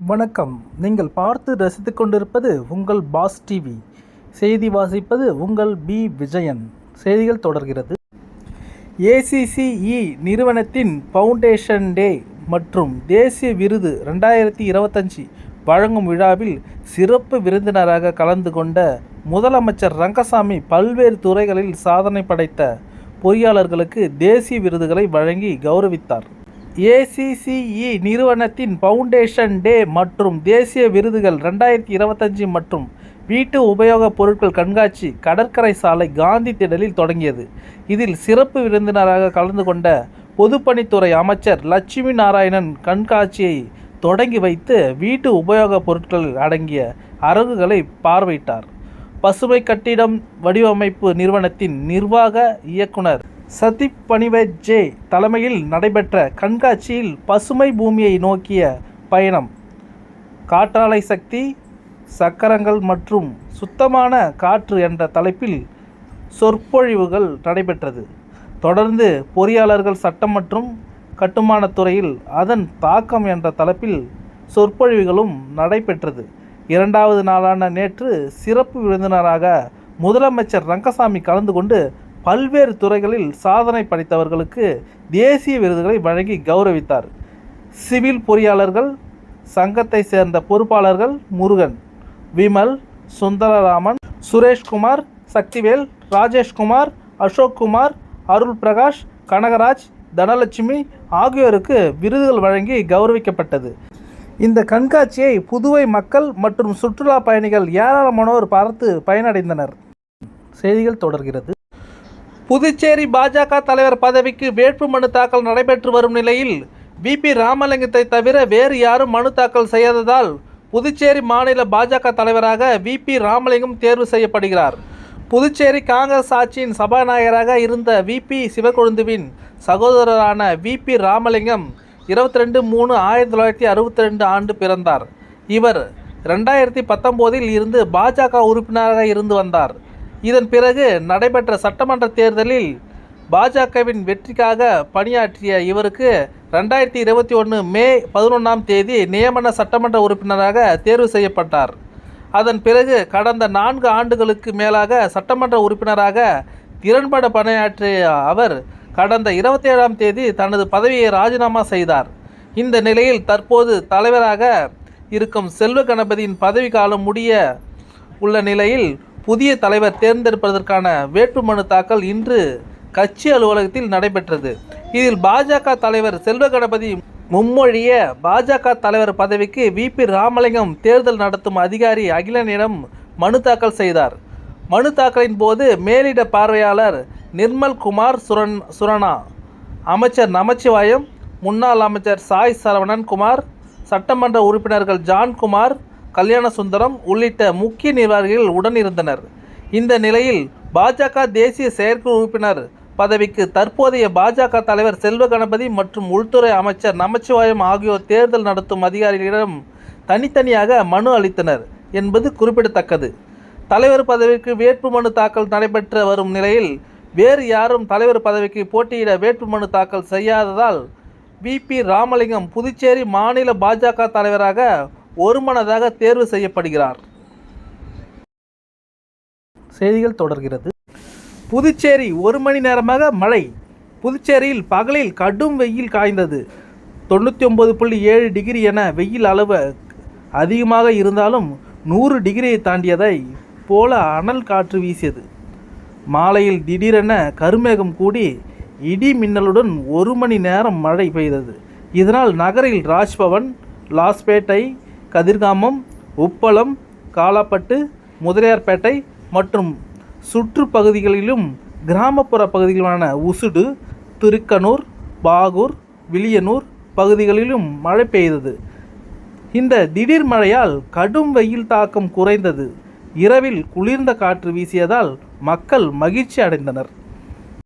வணக்கம். நீங்கள் பார்த்து ரசித்துக் கொண்டிருப்பது உங்கள் பாஸ் டிவி. செய்தி வாசிப்பது உங்கள் பி. விஜயன். செய்திகள் தொடர்கிறது. ACCE நிறுவனத்தின் ஃபவுண்டேஷன் டே மற்றும் தேசிய விருது 2025 வழங்கும் விழாவில் சிறப்பு விருந்தினராக கலந்து கொண்ட முதலமைச்சர் ரங்கசாமி பல்வேறு துறைகளில் சாதனை படைத்த பொறியாளர்களுக்கு தேசிய விருதுகளை வழங்கி கௌரவித்தார். ACCE நிறுவனத்தின் ஃபவுண்டேஷன் டே மற்றும் தேசிய விருதுகள் 2025 மற்றும் வீட்டு உபயோகப் பொருட்கள் கண்காட்சி கடற்கரை சாலை காந்தி திடலில் தொடங்கியது. இதில் சிறப்பு விருந்தினராக கலந்து கொண்ட பொதுப்பணித்துறை அமைச்சர் லட்சுமி நாராயணன் கண்காட்சியை தொடங்கி வைத்து வீட்டு உபயோகப் பொருட்கள் அடங்கிய அரங்குகளை பார்வையிட்டார். பசுமை கட்டிடம் வடிவமைப்பு நிறுவனத்தின் நிர்வாக இயக்குனர் சதீப் பனிவஜே தலைமையில் நடைபெற்ற கண்காட்சியில் பசுமை பூமியை நோக்கிய பயணம், காற்றாலை சக்தி, சக்கரங்கள் மற்றும் சுத்தமான காற்று என்ற தலைப்பில் சொற்பொழிவுகள் நடைபெற்றது. தொடர்ந்து பொறியாளர்கள் சட்டம் மற்றும் கட்டுமானத் துறையில் அதன் தாக்கம் என்ற தலைப்பில் சொற்பொழிவுகளும் நடைபெற்றது. இரண்டாவது நாளான நேற்று சிறப்பு விருந்தினராக முதலமைச்சர் ரங்கசாமி கலந்து கொண்டு பல்வேறு துறைகளில் சாதனை படைத்தவர்களுக்கு தேசிய விருதுகளை வழங்கி கௌரவித்தார். சிவில் பொறியாளர்கள் சங்கத்தை சேர்ந்த பொறுப்பாளர்கள் முருகன், விமல், சுந்தரராமன், சுரேஷ்குமார், சக்திவேல், ராஜேஷ்குமார், அசோக்குமார், அருள் பிரகாஷ், கனகராஜ், தனலட்சுமி ஆகியோருக்கு விருதுகள் வழங்கி கௌரவிக்கப்பட்டது. இந்த கண்காட்சியை புதுவை மக்கள் மற்றும் சுற்றுலா பயணிகள் ஏராளமானோர் பார்த்து பயனடைந்தனர். செய்திகள் தொடர்கிறது. புதுச்சேரி பாஜக தலைவர் பதவிக்கு வேட்புமனு தாக்கல் நடைபெற்று வரும் நிலையில் VP ராமலிங்கத்தை தவிர வேறு யாரும் மனு தாக்கல் செய்யாததால் புதுச்சேரி மாநில பாஜக தலைவராக VP ராமலிங்கம் தேர்வு செய்யப்படுகிறார். புதுச்சேரி காங்கிரஸ் ஆட்சியின் சபாநாயகராக இருந்த VP சிவக்கொழுந்துவின் சகோதரரான VP ராமலிங்கம் 22/3/1962 ஆண்டு பிறந்தார். இவர் 2019 இருந்து பாஜக உறுப்பினராக இருந்து வந்தார். இதன் பிறகு நடைபெற்ற சட்டமன்ற தேர்தலில் பாஜகவின் வெற்றிக்காக பணியாற்றிய இவருக்கு 2021 மே 11 நியமன சட்டமன்ற உறுப்பினராக தேர்வு செய்யப்பட்டார். அதன் பிறகு கடந்த 4 ஆண்டுகளுக்கு மேலாக சட்டமன்ற உறுப்பினராக திறன்பட பணியாற்றிய அவர் கடந்த 27 தனது பதவியை ராஜினாமா செய்தார். இந்த நிலையில் தற்போது தலைவராக இருக்கும் செல்வ கணபதியின் பதவிக்காலம் முடிய உள்ள நிலையில் புதிய தலைவர் தேர்ந்தெடுப்பதற்கான வேட்புமனு தாக்கல் இன்று கட்சி அலுவலகத்தில் நடைபெற்றது. இதில் பாஜக தலைவர் செல்வ கணபதி முன்மொழிய பாஜக தலைவர் பதவிக்கு VP ராமலிங்கம் தேர்தல் நடத்தும் அதிகாரி அகிலனிடம் மனு தாக்கல் செய்தார். மனு தாக்கலின் போது மேலிட பார்வையாளர் நிர்மல் குமார் சுரணா, அமைச்சர் நமச்சிவாயம், முன்னாள் அமைச்சர் சாய் சரவணன் குமார், சட்டமன்ற உறுப்பினர்கள் ஜான்குமார், கல்யாணசுந்தரம் உள்ளிட்ட முக்கிய நிர்வாகிகள் உடனிருந்தனர். இந்த நிலையில் பாஜக தேசிய செயற்குழு உறுப்பினர் பதவிக்கு தற்போதைய பாஜக தலைவர் செல்வ கணபதி மற்றும் உள்துறை அமைச்சர் நமச்சிவாயம் ஆகியோர் தேர்தல் நடத்தும் அதிகாரிகளிடம் தனித்தனியாக மனு அளித்தனர் என்பது குறிப்பிடத்தக்கது. தலைவர் பதவிக்கு வேட்புமனு தாக்கல் நடைபெற்று வரும் நிலையில் வேறு யாரும் தலைவர் பதவிக்கு போட்டியிட வேட்புமனு தாக்கல் செய்யாததால் VP ராமலிங்கம் புதுச்சேரி மாநில பாஜக தலைவராக ஒருமனதாக தேர்வு செய்யப்படுகிறார். செய்திகள் தொடர்கிறது. புதுச்சேரி 1 மணி நேரமாக மழை. புதுச்சேரியில் பகலில் கடும் வெயில் காய்ந்தது. 99.7 டிகிரி என வெயில் அளவு அதிகமாக இருந்தாலும் 100 டிகிரியை தாண்டியதை போல அனல் காற்று வீசியது. மாலையில் திடீரென கருமேகம் கூடி இடி மின்னலுடன் 1 மணி நேரம் மழை பெய்தது. இதனால் நகரில் ராஜ்பவன், லாஸ்பேட்டை, கதிர்காமம், உப்பளம், காலாப்பட்டு, முதலியார்பேட்டை மற்றும் சுற்றுப்பகுதிகளிலும் கிராமப்புற பகுதிகளான உசுடு, திருக்கனூர், பாகூர், வில்லியனூர் பகுதிகளிலும் மழை பெய்தது. இந்த திடீர் மழையால் கடும் வெயில் தாக்கம் குறைந்தது. இரவில் குளிர்ந்த காற்று வீசியதால் மக்கள் மகிழ்ச்சி அடைந்தனர்.